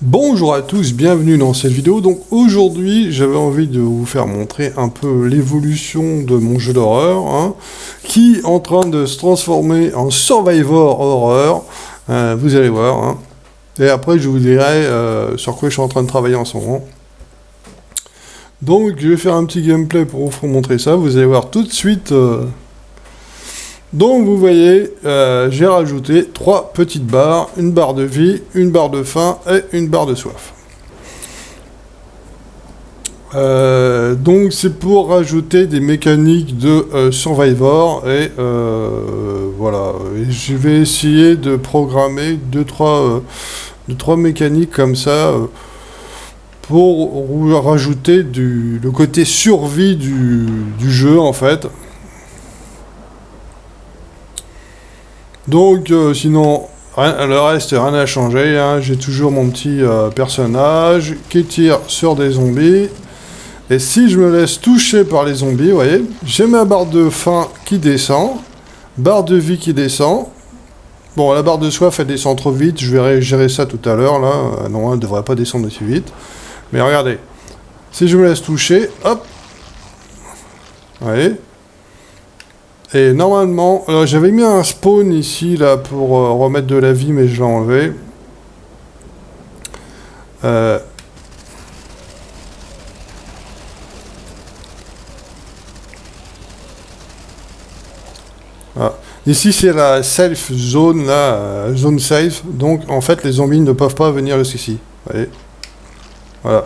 Bonjour à tous, bienvenue dans cette vidéo. Donc aujourd'hui, j'avais envie de vous faire montrer un peu l'évolution de mon jeu d'horreur, qui est en train de se transformer en Survivor Horror. Vous allez voir. Et après, je vous dirai sur quoi je suis en train de travailler en ce moment. Donc, je vais faire un petit gameplay pour vous montrer ça. Vous allez voir tout de suite. Donc, vous voyez, j'ai rajouté 3 petites barres, une barre de vie, une barre de faim et une barre de soif. Donc, c'est pour rajouter des mécaniques de Survivor et voilà. Et je vais essayer de programmer 2-3 mécaniques comme ça. Pour rajouter le côté survie du jeu, en fait. Donc, sinon, le reste, rien n'a changé. J'ai toujours mon petit personnage qui tire sur des zombies. Et si je me laisse toucher par les zombies, vous voyez, j'ai ma barre de faim qui descend, barre de vie qui descend. Bon, la barre de soif, elle descend trop vite. Je vais gérer ça tout à l'heure, là. Non, elle ne devrait pas descendre aussi vite. Mais regardez, si je me laisse toucher, hop, vous voyez. Et normalement, j'avais mis un spawn ici, là, pour remettre de la vie, mais je l'ai enlevé. Ah. Ici, c'est la safe zone, là, zone safe. Donc, en fait, les zombies ne peuvent pas venir jusqu'ici. Vous voyez. Voilà.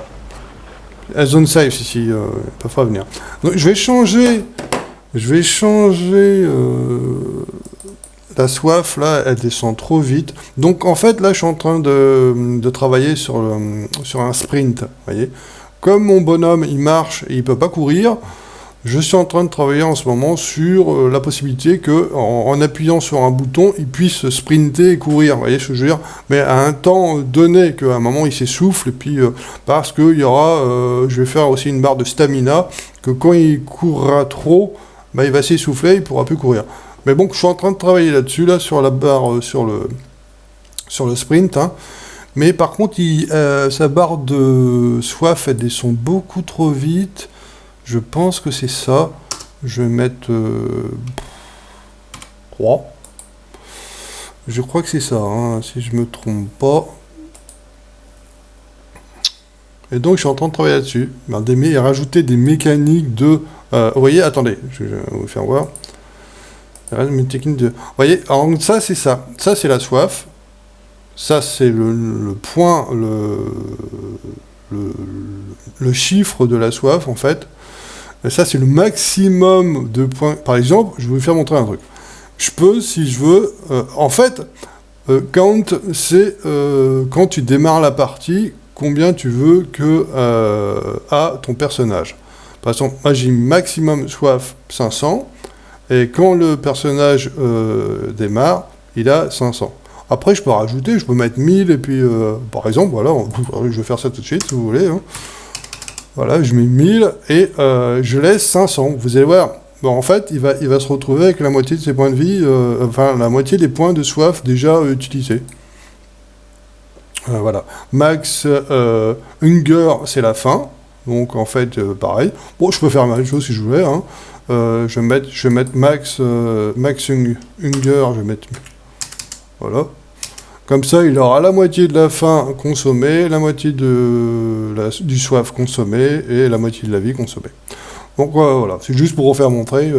La zone safe ici, ils ne peuvent pas venir. Donc je vais changer la soif, là, elle descend trop vite. Donc en fait, là, je suis en train de travailler sur un sprint, vous voyez. Comme mon bonhomme, il marche et il peut pas courir, je suis en train de travailler en ce moment sur la possibilité que, en appuyant sur un bouton, il puisse sprinter et courir, vous voyez ce que je veux dire, mais à un temps donné, qu'à un moment il s'essouffle, et puis parce qu'il y aura, je vais faire aussi une barre de stamina, que quand il courra trop, bah, il va s'essouffler, il pourra plus courir. Mais bon, je suis en train de travailler là-dessus, là, sur la barre, sur le sprint, mais par contre, sa barre de soif, elle descend beaucoup trop vite. Je pense que c'est ça. Je vais mettre 3. Je crois que c'est ça, si je me trompe pas. Et donc, je suis en train de travailler là-dessus. Et rajouter des mécaniques de... vous voyez, attendez, je vais vous faire voir. Une technique de... Vous voyez, alors ça, c'est ça. Ça, c'est la soif. Ça, c'est le point, le chiffre de la soif, en fait. Et ça, c'est le maximum de points. Par exemple, je vais vous faire montrer un truc. Je peux, si je veux... en fait, count, c'est quand tu démarres la partie, combien tu veux que a ton personnage. Par exemple, moi, j'ai maximum soif 500, et quand le personnage démarre, il a 500. Après, je peux rajouter, je peux mettre 1000, et puis, par exemple, voilà, je vais faire ça tout de suite, si vous voulez, Voilà, je mets 1000 et je laisse 500. Vous allez voir, bon, en fait, il va se retrouver avec la moitié de ses points de vie, enfin, la moitié des points de soif déjà utilisés. Voilà. Max Hunger, c'est la faim. Donc, en fait, pareil. Bon, je peux faire la même chose si je voulais. Je vais mettre Max Hunger, je vais mettre... Voilà. Comme ça, il aura la moitié de la faim consommée, la moitié du soif consommé et la moitié de la vie consommée. Donc voilà, c'est juste pour vous faire montrer.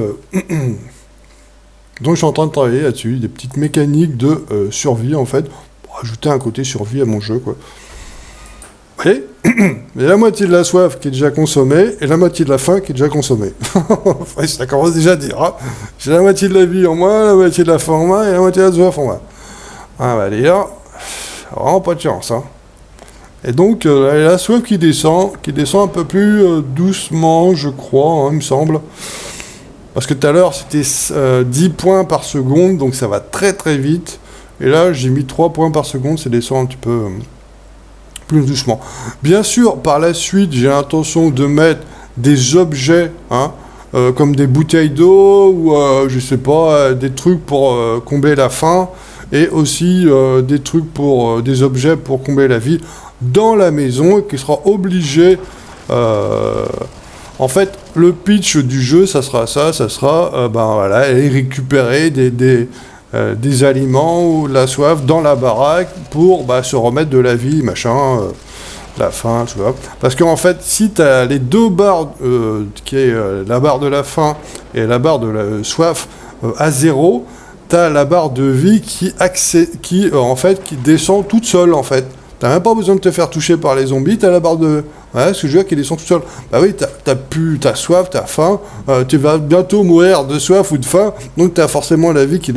Donc je suis en train de travailler là-dessus, des petites mécaniques de survie en fait, pour ajouter un côté survie à mon jeu, quoi. Vous voyez, il y a la moitié de la soif qui est déjà consommée et la moitié de la faim qui est déjà consommée. Ça commence déjà à dire. J'ai la moitié de la vie en moins, la moitié de la faim en moins et la moitié de la soif en moins. Ah bah d'ailleurs, vraiment pas de chance, Et donc, la soif qui descend un peu plus doucement, je crois, il me semble. Parce que tout à l'heure, c'était 10 points par seconde, donc ça va très très vite. Et là, j'ai mis 3 points par seconde, ça descend un petit peu plus doucement. Bien sûr, par la suite, j'ai l'intention de mettre des objets, comme des bouteilles d'eau, ou je sais pas, des trucs pour combler la faim. Et aussi des trucs des objets pour combler la vie. dans la maison et qui sera obligé... en fait, le pitch du jeu, ça sera voilà, aller récupérer des aliments ou de la soif dans la baraque pour se remettre de la vie, machin, la faim, tu vois. Parce qu'en fait, si tu as les deux barres, qui est la barre de la faim et la barre de la soif à zéro, tu as la barre de vie qui descend toute seule, en fait. T'as même pas besoin de te faire toucher par les zombies, t'as la barre de... Ouais, ce jeu qui descend tout seul. Bah oui, t'as soif, t'as faim, tu vas bientôt mourir de soif ou de faim, donc t'as forcément la vie qui...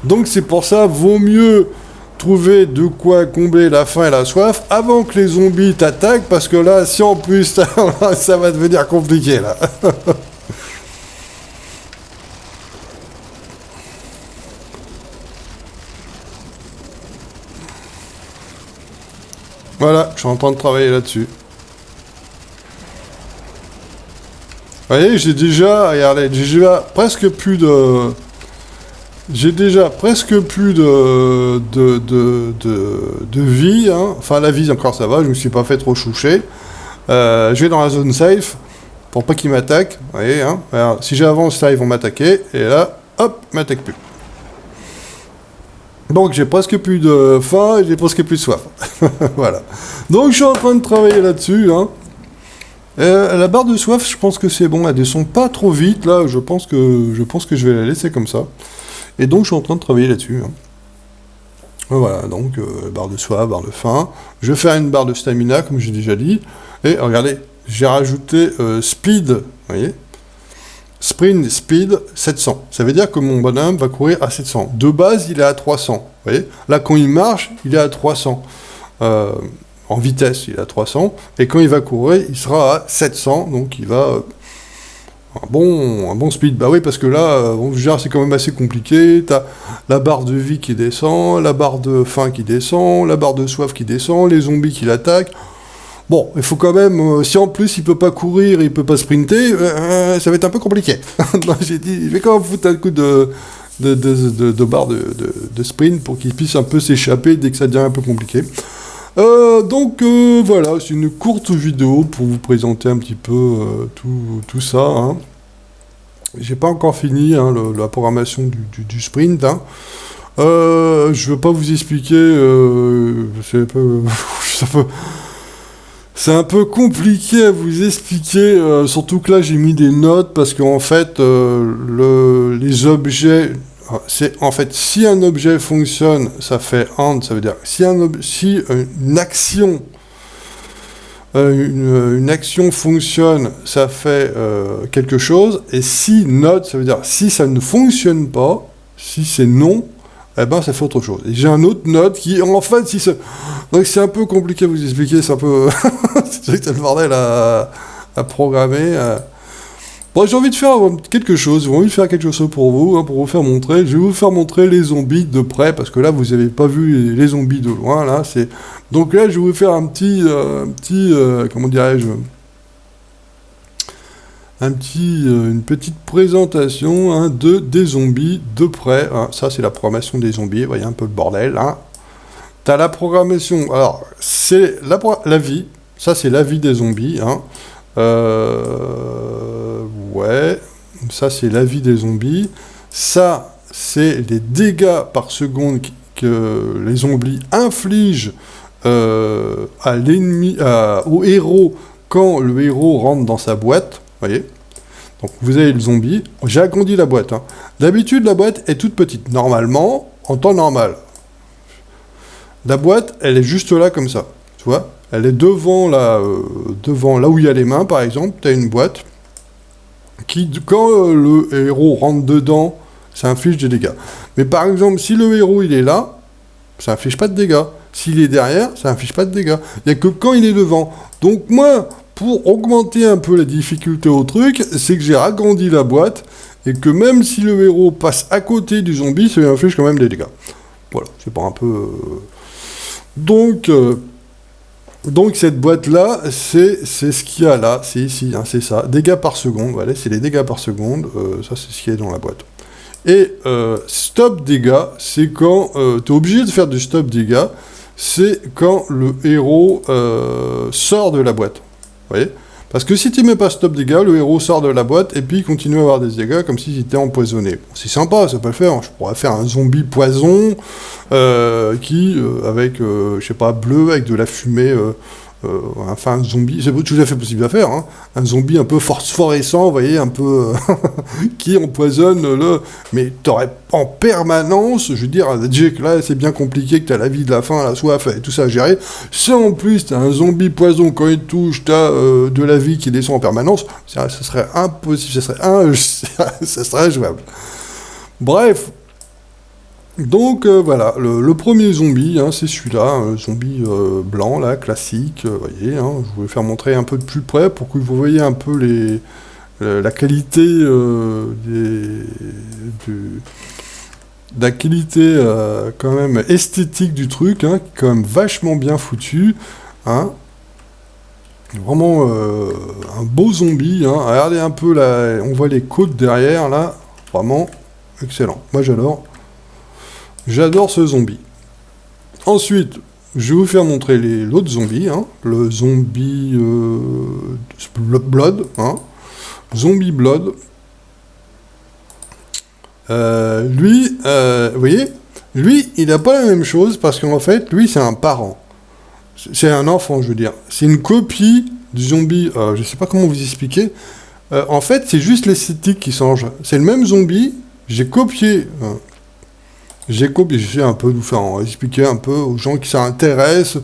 Donc c'est pour ça, vaut mieux trouver de quoi combler la faim et la soif avant que les zombies t'attaquent, parce que là, si en plus, ça va devenir compliqué, là. Voilà, je suis en train de travailler là-dessus. Vous voyez, j'ai déjà presque plus de... J'ai déjà presque plus de vie, hein. Enfin, la vie, encore, ça va, je me suis pas fait trop choucher. Je vais dans la zone safe, pour pas qu'ils m'attaquent. Vous voyez, hein. Alors, si j'avance, là, ils vont m'attaquer, et là, hop, ils m'attaquent plus. Donc j'ai presque plus de faim et j'ai presque plus de soif. Voilà. Donc je suis en train de travailler là-dessus. Hein. La barre de soif, je pense que c'est bon. Elle descend pas trop vite. Là, je pense que je vais la laisser comme ça. Et donc je suis en train de travailler là-dessus. Hein. Voilà. Donc barre de soif, barre de faim. Je vais faire une barre de stamina, comme j'ai déjà dit. Et regardez, j'ai rajouté speed. Vous voyez ? Sprint speed 700. Ça veut dire que mon bonhomme va courir à 700. De base, il est à 300. Vous voyez ? Là, quand il marche, il est à 300. En vitesse, il est à 300. Et quand il va courir, il sera à 700. Donc, il va... un bon speed. Bah oui, parce que là, c'est quand même assez compliqué. T'as la barre de vie qui descend, la barre de faim qui descend, la barre de soif qui descend, les zombies qui l'attaquent. Bon, il faut quand même, si en plus il peut pas courir, il peut pas sprinter, ça va être un peu compliqué. Donc j'ai dit, je vais quand même foutre un coup de barre de sprint pour qu'il puisse un peu s'échapper dès que ça devient un peu compliqué. Donc voilà, c'est une courte vidéo pour vous présenter un petit peu tout ça. Hein. J'ai pas encore fini la programmation du sprint. Hein. Je veux pas vous expliquer, c'est un peu compliqué à vous expliquer, surtout que là j'ai mis des notes parce qu'en fait les objets, si un objet fonctionne, ça fait AND, ça veut dire si une action fonctionne, ça fait quelque chose, et si NOT, ça veut dire si ça ne fonctionne pas, si c'est non, eh ben ça fait autre chose. Et j'ai un autre note qui, en fait, donc c'est un peu compliqué à vous expliquer, c'est un peu... c'est le bordel à programmer. Bon, j'ai envie de faire quelque chose, pour vous, hein, pour vous faire montrer. Je vais vous faire montrer les zombies de près, parce que là, vous n'avez pas vu les zombies de loin, là, c'est... Donc là, je vais vous faire comment dirais-je... une petite présentation hein, des zombies de près. Hein. Ça, c'est la programmation des zombies. Vous voyez un peu le bordel. Hein. T'as la programmation. Alors, c'est la vie. Ça, c'est la vie des zombies. Hein. Ouais. Ça, c'est la vie des zombies. Ça, c'est les dégâts par seconde que les zombies infligent à l'ennemi, au héros quand le héros rentre dans sa boîte. Voyez, donc vous avez le zombie. J'ai agrandi la boîte. Hein. D'habitude, la boîte est toute petite. Normalement, en temps normal, la boîte, elle est juste là comme ça. Tu vois, elle est devant là où il y a les mains, par exemple. Tu as une boîte qui, quand le héros rentre dedans, ça inflige des dégâts. Mais par exemple, si le héros il est là, ça inflige pas de dégâts. S'il est derrière, ça inflige pas de dégâts. Il n'y a que quand il est devant. Donc moi, pour augmenter un peu la difficulté au truc, c'est que j'ai agrandi la boîte, et que même si le héros passe à côté du zombie, ça lui inflige quand même des dégâts. Voilà, c'est pas un peu... Donc cette boîte-là, c'est ce qu'il y a là, c'est ici, hein, c'est ça. Dégâts par seconde, voilà, c'est les dégâts par seconde, ça c'est ce qu'il y a dans la boîte. Et stop dégâts, c'est quand tu es obligé de faire du stop dégâts, c'est quand le héros sort de la boîte. Vous voyez? Parce que si tu mets pas stop dégâts, le héros sort de la boîte et puis il continue à avoir des dégâts comme s'il était empoisonné. Bon, c'est sympa, ça peut le faire. Je pourrais faire un zombie poison avec, je sais pas, bleu, avec de la fumée. Enfin, un zombie, c'est tout à fait possible à faire. Hein. Un zombie un peu phosphorescent, vous voyez, un peu qui empoisonne le. Mais t'aurais en permanence, je veux dire, déjà que là, c'est bien compliqué, que t'as la vie, de la faim, la soif et tout ça à gérer. Si en plus t'as un zombie poison, quand il te touche, t'as de la vie qui descend en permanence, ça serait impossible, ça serait injouable. Bref. Donc voilà, le premier zombie, hein, c'est celui-là, un zombie blanc, là, classique, vous voyez, hein, je voulais faire montrer un peu de plus près pour que vous voyez un peu la qualité la qualité quand même esthétique du truc, hein, qui est quand même vachement bien foutu, hein. Vraiment un beau zombie, hein. Regardez un peu là, on voit les côtes derrière, là, vraiment excellent, moi j'adore. J'adore ce zombie. Ensuite, je vais vous faire montrer l'autre zombie, hein, le zombie Blood, hein, zombie Blood. Lui, vous voyez, lui, il n'a pas la même chose parce qu'en fait, lui, c'est un parent. C'est un enfant, je veux dire. C'est une copie du zombie, je ne sais pas comment vous expliquer. En fait, c'est juste l'esthétique qui change. C'est le même zombie, j'ai copié... j'essaie un peu de vous faire expliquer un peu aux gens qui s'intéressent.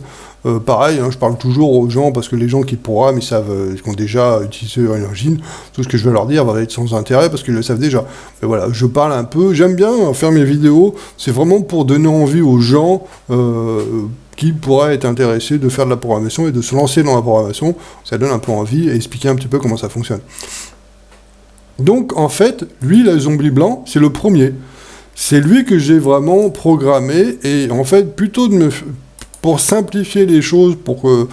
Pareil, hein, je parle toujours aux gens parce que les gens qui programment, ils savent, ils ont déjà utilisé Unreal Engine. Tout ce que je vais leur dire va être sans intérêt parce qu'ils le savent déjà. Mais voilà, je parle un peu. J'aime bien faire mes vidéos. C'est vraiment pour donner envie aux gens qui pourraient être intéressés de faire de la programmation et de se lancer dans la programmation. Ça donne un peu envie et expliquer un petit peu comment ça fonctionne. Donc, en fait, lui, le zombie blanc, c'est le premier. C'est lui que j'ai vraiment programmé, et en fait, plutôt pour simplifier les choses, pour que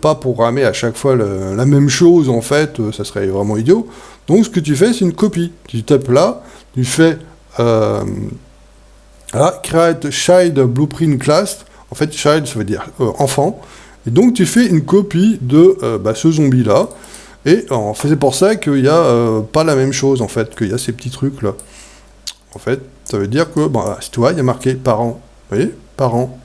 pas programmer à chaque fois la même chose, en fait, ça serait vraiment idiot. Donc ce que tu fais, c'est une copie. Tu tapes là, tu fais Create Child Blueprint Class. En fait, child, ça veut dire enfant. Et donc tu fais une copie de ce zombie-là. Et c'est pour ça qu'il n'y a pas la même chose, en fait, qu'il y a ces petits trucs-là. En fait, ça veut dire que, tu vois, il y a marqué parents. Vous voyez? Parents.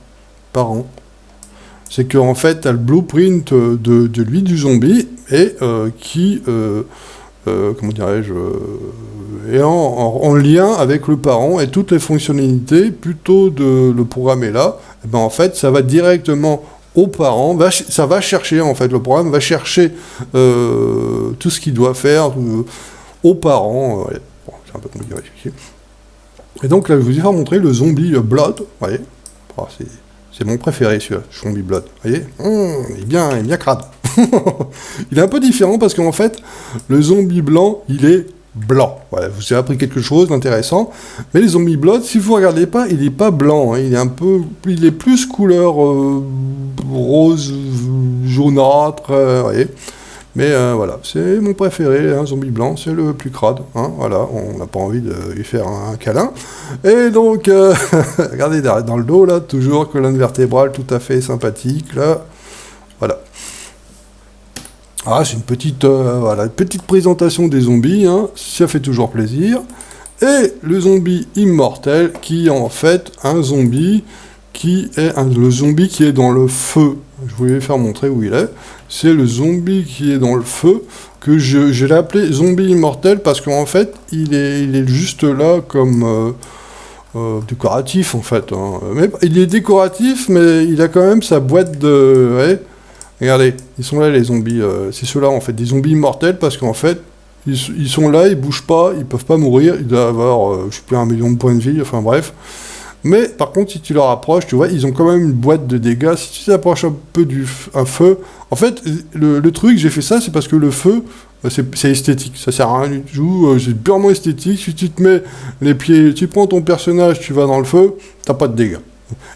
C'est qu'en fait, tu as le blueprint de lui, du zombie, et qui, comment dirais-je, est en lien avec le parent, et toutes les fonctionnalités, plutôt de le programmer là, en fait, ça va directement aux parents, ça va chercher, en fait, le programme va chercher tout ce qu'il doit faire aux parents. Ouais. Bon, c'est un peu compliqué à expliquer. Et donc là, je vous ai fait montrer le zombie Blood, vous voyez, c'est mon préféré celui-là, zombie Blood, vous voyez, il est bien crade. Il est un peu différent parce qu'en fait, le zombie blanc, il est blanc. Voilà, vous avez appris quelque chose d'intéressant, mais les zombies Blood, si vous regardez pas, il est pas blanc, hein, il est plus couleur rose, jaunâtre, vous voyez. Mais voilà, c'est mon préféré, hein, zombie blanc, c'est le plus crade, hein, voilà, on n'a pas envie de lui faire un câlin. Et donc, regardez dans le dos, là, toujours colonne vertébrale tout à fait sympathique, là, voilà. Ah, c'est une petite présentation des zombies, hein, ça fait toujours plaisir. Et le zombie immortel, qui est en fait un zombie le zombie qui est dans le feu. Je voulais faire montrer où il est. C'est le zombie qui est dans le feu, que je l'ai appelé zombie immortel, parce qu'en fait, il est juste là comme décoratif, en fait. Hein. Mais, il est décoratif, mais il a quand même sa boîte de... Ouais. Regardez, ils sont là, les zombies. C'est ceux-là, en fait, des zombies immortels, parce qu'en fait, ils sont là, ils bougent pas, ils peuvent pas mourir, ils doivent avoir, je sais plus, 1 million de points de vie, enfin bref. Mais par contre, si tu leur approches, tu vois, ils ont quand même une boîte de dégâts. Si tu t'approches un peu un feu... En fait, le truc, j'ai fait ça, c'est parce que le feu, c'est esthétique. Ça sert à rien du tout, c'est purement esthétique. Si tu te mets les pieds, tu prends ton personnage, tu vas dans le feu, t'as pas de dégâts.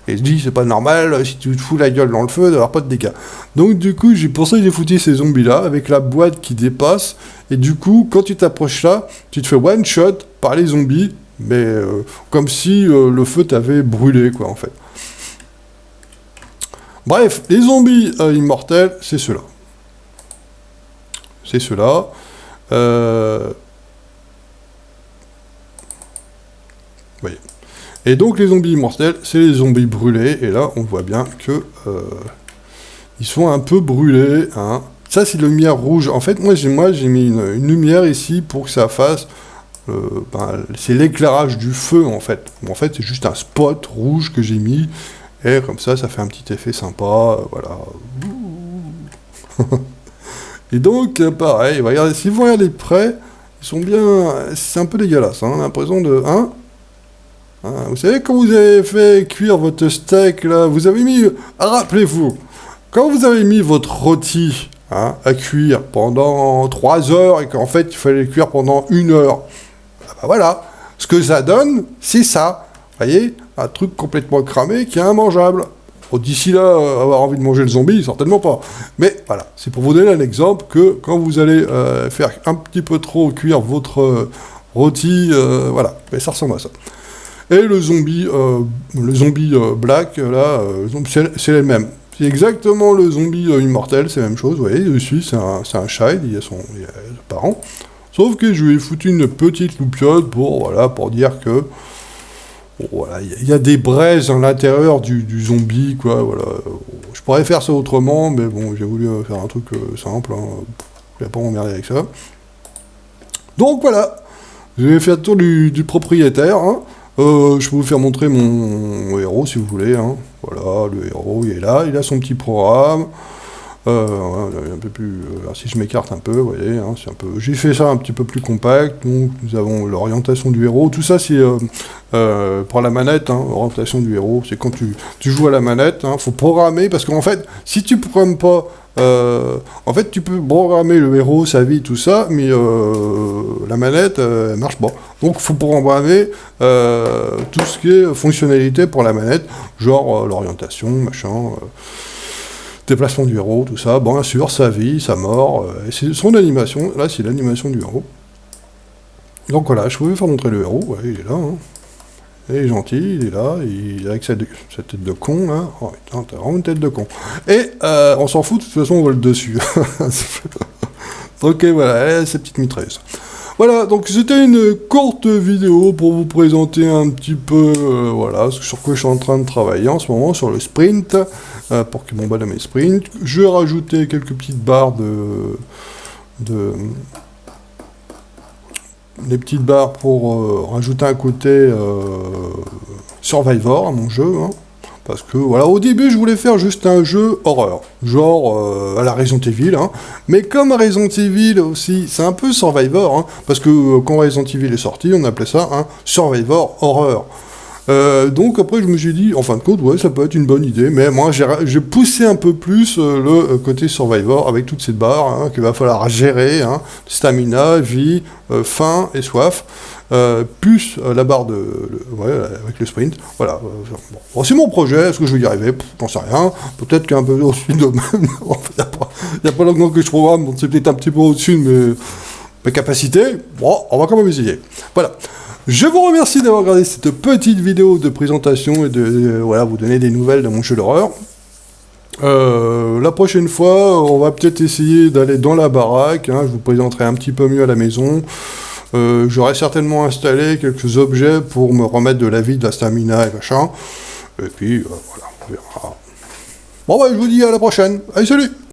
Et je dis, c'est pas normal, si tu te fous la gueule dans le feu, d'avoir pas de dégâts. Donc du coup, pour ça que j'ai foutu ces zombies-là, avec la boîte qui dépasse. Et du coup, quand tu t'approches là, tu te fais one-shot par les zombies, mais comme si le feu t'avait brûlé, quoi, en fait. Bref, les zombies immortels, c'est ceux-là. C'est ceux-là. Voyez. Et donc les zombies immortels, c'est les zombies brûlés. Et là, on voit bien que ils sont un peu brûlés. Hein. Ça, c'est la lumière rouge. En fait, moi j'ai mis une lumière ici pour que ça fasse... c'est l'éclairage du feu, en fait. En fait, c'est juste un spot rouge que j'ai mis. Et comme ça fait un petit effet sympa. Voilà. Et donc, pareil, regardez, si vous regardez de près, ils sont bien... C'est un peu dégueulasse, hein, l'impression de... Hein, vous savez, quand vous avez fait cuire votre steak, là, vous avez mis... Rappelez-vous, quand vous avez mis votre rôti à cuire pendant 3 heures, et qu'en fait, il fallait le cuire pendant 1 heure, voilà, ce que ça donne, c'est ça. Vous voyez, un truc complètement cramé qui est immangeable. Bon, d'ici là, avoir envie de manger le zombie, certainement pas. Mais voilà, c'est pour vous donner un exemple que quand vous allez faire un petit peu trop cuire votre rôti, voilà, mais ça ressemble à ça. Et le zombie black, là, c'est les mêmes. C'est exactement le zombie immortel, c'est la même chose. Vous voyez, dessus, c'est un child, il y a ses parents. Sauf que je lui ai foutu une petite loupiote pour dire que... Voilà, il y a des braises à l'intérieur du zombie, quoi, voilà. Je pourrais faire ça autrement, mais bon, j'ai voulu faire un truc simple, hein. Je vais pas m'emmerder avec ça. Donc voilà, je vais faire le tour du propriétaire, hein. Je peux vous faire montrer mon héros, si vous voulez, hein. Voilà, le héros, il est là, il a son petit programme. Un peu plus, si je m'écarte un peu, vous voyez, hein, c'est un peu... J'ai fait ça un petit peu plus compact, donc nous avons l'orientation du héros, tout ça c'est pour la manette, hein, l'orientation du héros, c'est quand tu joues à la manette, hein, faut programmer, parce qu'en fait, si tu programmes pas, en fait tu peux programmer le héros, sa vie, tout ça, mais la manette, elle marche pas. Donc faut programmer tout ce qui est fonctionnalité pour la manette, genre l'orientation, machin... déplacement du héros, tout ça, bien sûr, sa vie, sa mort, et c'est son animation, là c'est l'animation du héros. Donc voilà, je pouvais faire montrer le héros, ouais, il est là, hein. Il est gentil, il est là, il est avec cette tête de con, là, oh putain, t'as vraiment une tête de con. Et on s'en fout, de toute façon on vole dessus. Ok, voilà, ces petites mitrailleuses. Voilà, donc c'était une courte vidéo pour vous présenter un petit peu, voilà, sur quoi je suis en train de travailler en ce moment, sur le sprint, pour que mon bonhomme ait sprint. Je vais rajouter quelques petites barres des petites barres pour rajouter un côté Survivor à mon jeu, hein. Parce que, voilà, au début, je voulais faire juste un jeu horreur, genre à la Resident Evil, hein. Mais comme Resident Evil aussi, c'est un peu Survivor, hein, parce que quand Resident Evil est sorti, on appelait ça un Survivor horreur. Donc après, je me suis dit, en fin de compte, ouais, ça peut être une bonne idée, mais moi, j'ai poussé un peu plus le côté Survivor, avec toutes ces barres, hein, qu'il va falloir gérer, hein, stamina, vie, faim et soif. Plus la barre ouais, avec le sprint, voilà. Bon, c'est mon projet, est-ce que je vais y arriver? J'en sais rien, peut-être qu'un peu au-dessus de même, il n'y a pas longtemps que je programme, donc c'est peut-être un petit peu au-dessus de mes capacités, bon, on va quand même essayer. Voilà. Je vous remercie d'avoir regardé cette petite vidéo de présentation et de voilà, vous donner des nouvelles de mon jeu d'horreur. La prochaine fois, on va peut-être essayer d'aller dans la baraque, hein, je vous présenterai un petit peu mieux à la maison. J'aurai certainement installé quelques objets pour me remettre de la vie, de la stamina et machin. Et puis, voilà, on verra. Bon, bah, je vous dis à la prochaine. Allez, salut!